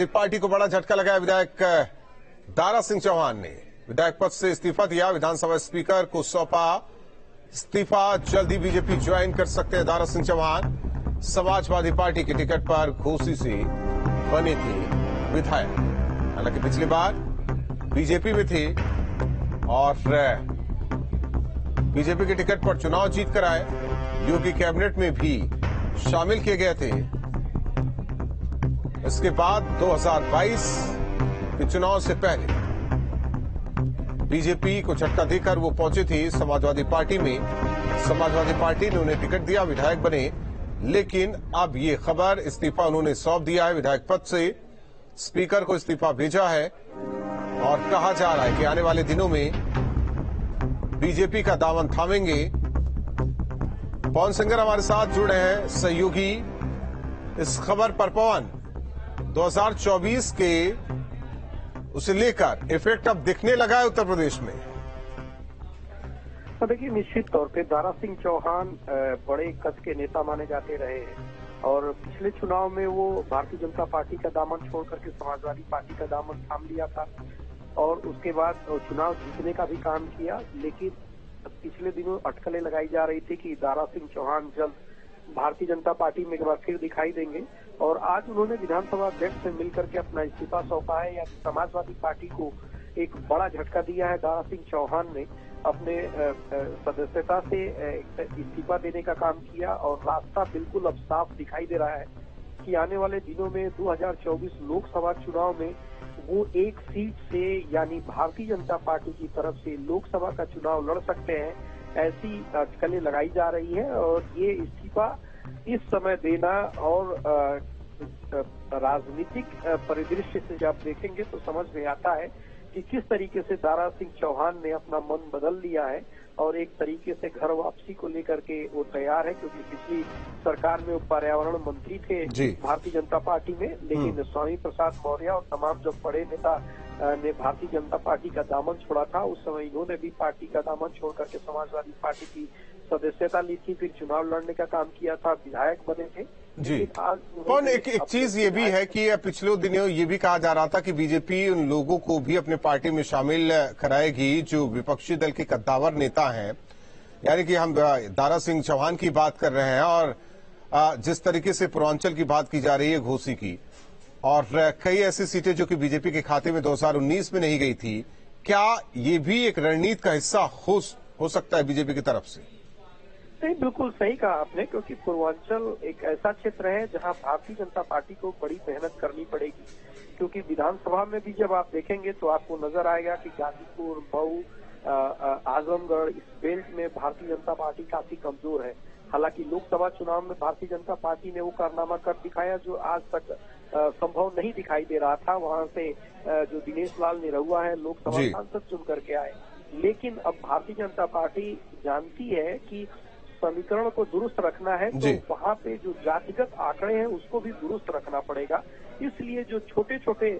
Party को बड़ा झटका लगाया। विधायक दारा सिंह चौहान ने विधायक पद से इस्तीफा दिया। विधानसभा स्पीकर को सौंपा इस्तीफा। जल्दी बीजेपी ज्वाइन कर सकते हैं दारा सिंह चौहान। समाजवादी पार्टी के टिकट पर घोसी से बने थे विधायक। हालांकि पिछली बार बीजेपी में थे और बीजेपी के टिकट पर चुनाव जीत कर आए। योगी कैबिनेट में भी शामिल किए गए थे। इसके बाद 2022 के चुनाव से पहले बीजेपी को झटका देकर वो पहुंचे थे समाजवादी पार्टी में। समाजवादी पार्टी ने उन्हें टिकट दिया, विधायक बने। लेकिन अब ये खबर, इस्तीफा उन्होंने सौंप दिया है विधायक पद से। स्पीकर को इस्तीफा भेजा है और कहा जा रहा है कि आने वाले दिनों में बीजेपी का दामन थामेंगे। पवन सिंगर हमारे साथ जुड़े हैं, सहयोगी इस खबर पर। पवन, 2024 के उसे लेकर इफेक्ट अब दिखने लगा है उत्तर प्रदेश में। तो देखिए, निश्चित तौर पे दारा सिंह चौहान बड़े कद के नेता माने जाते रहे हैं और पिछले चुनाव में वो भारतीय जनता पार्टी का दामन छोड़ करके समाजवादी पार्टी का दामन थाम लिया था और उसके बाद चुनाव जीतने का भी काम किया। लेकिन पिछले दिनों अटकलें लगाई जा रही थी कि दारा सिंह चौहान जल्द भारतीय जनता पार्टी में एक बार फिर दिखाई देंगे और आज उन्होंने विधानसभा अध्यक्ष से मिलकर के अपना इस्तीफा सौंपा है। या समाजवादी पार्टी को एक बड़ा झटका दिया है। दारा सिंह चौहान ने अपने सदस्यता से इस्तीफा देने का काम किया और रास्ता बिल्कुल अब साफ दिखाई दे रहा है कि आने वाले दिनों में 2024 लोकसभा चुनाव में वो एक सीट से यानी भारतीय जनता पार्टी की तरफ से लोकसभा का चुनाव लड़ सकते हैं, ऐसी अटकलें लगाई जा रही है। और ये इस्तीफा इस समय देना और राजनीतिक परिदृश्य से जब देखेंगे तो समझ में आता है कि किस तरीके से दारा सिंह चौहान ने अपना मन बदल लिया है और एक तरीके से घर वापसी को लेकर के वो तैयार है। क्योंकि पिछली सरकार में वो पर्यावरण मंत्री थे भारतीय जनता पार्टी में, लेकिन स्वामी प्रसाद मौर्य और तमाम जो बड़े नेता ने भारतीय जनता पार्टी का दामन छोड़ा था, उस समय इन्होंने भी पार्टी का दामन छोड़ करके समाजवादी पार्टी की सदस्यता ली थी, फिर चुनाव लड़ने का काम किया था, विधायक बने थे। जी कौन एक चीज ये भी है कि पिछले दिनों ये भी कहा जा रहा था कि बीजेपी उन लोगों को भी अपने पार्टी में शामिल कराएगी जो विपक्षी दल के कद्दावर नेता हैं। यानी कि हम दारा सिंह चौहान की बात कर रहे हैं और जिस तरीके से पूर्वांचल की बात की जा रही है घोसी की, और कई ऐसी सीटें जो कि बीजेपी के खाते में 2019 में नहीं गई थी। क्या ये भी एक रणनीति का हिस्सा हो सकता है बीजेपी की तरफ से? नहीं, बिल्कुल सही कहा आपने, क्योंकि पूर्वांचल एक ऐसा क्षेत्र है जहां भारतीय जनता पार्टी को बड़ी मेहनत करनी पड़ेगी। क्योंकि विधानसभा में भी जब आप देखेंगे तो आपको नजर आएगा कि गाजीपुर, मऊ, आजमगढ़, इस बेल्ट में भारतीय जनता पार्टी काफी कमजोर है। हालांकि लोकसभा चुनाव में भारतीय जनता पार्टी ने वो कारनामा कर दिखाया जो आज तक संभव नहीं दिखाई दे रहा था। वहां से जो दिनेश लाल निरहुआ है लोकसभा सांसद चुन करके आए। लेकिन अब भारतीय जनता पार्टी जानती है कि समीकरण को दुरुस्त रखना है तो वहाँ पे जो जातिगत आंकड़े हैं उसको भी दुरुस्त रखना पड़ेगा। इसलिए जो छोटे छोटे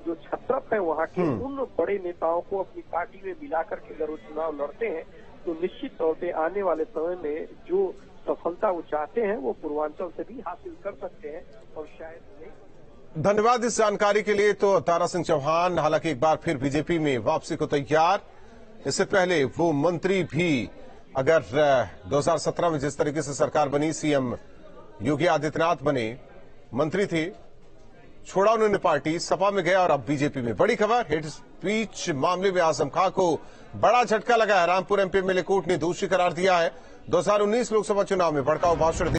जो छत्रप है वहाँ के उन बड़े नेताओं को अपनी पार्टी में मिला करके अगर वो चुनाव लड़ते हैं तो निश्चित तौर पे आने वाले समय में जो सफलता वो चाहते हैं वो पूर्वांचल से भी हासिल कर सकते हैं और शायद। धन्यवाद इस जानकारी के लिए। तो दारा सिंह चौहान हालांकि एक बार फिर बीजेपी में वापसी को तैयार। इससे पहले वो मंत्री भी, अगर 2017 में जिस तरीके से सरकार बनी, सीएम योगी आदित्यनाथ बने, मंत्री थे, छोड़ा उन्होंने पार्टी, सपा में गया और अब बीजेपी में। बड़ी खबर, हेट स्पीच मामले में आजम खां को बड़ा झटका लगा है। रामपुर एमपी एमएलए कोर्ट ने दोषी करार दिया है। 2019 लोकसभा चुनाव में भड़काऊ भाषण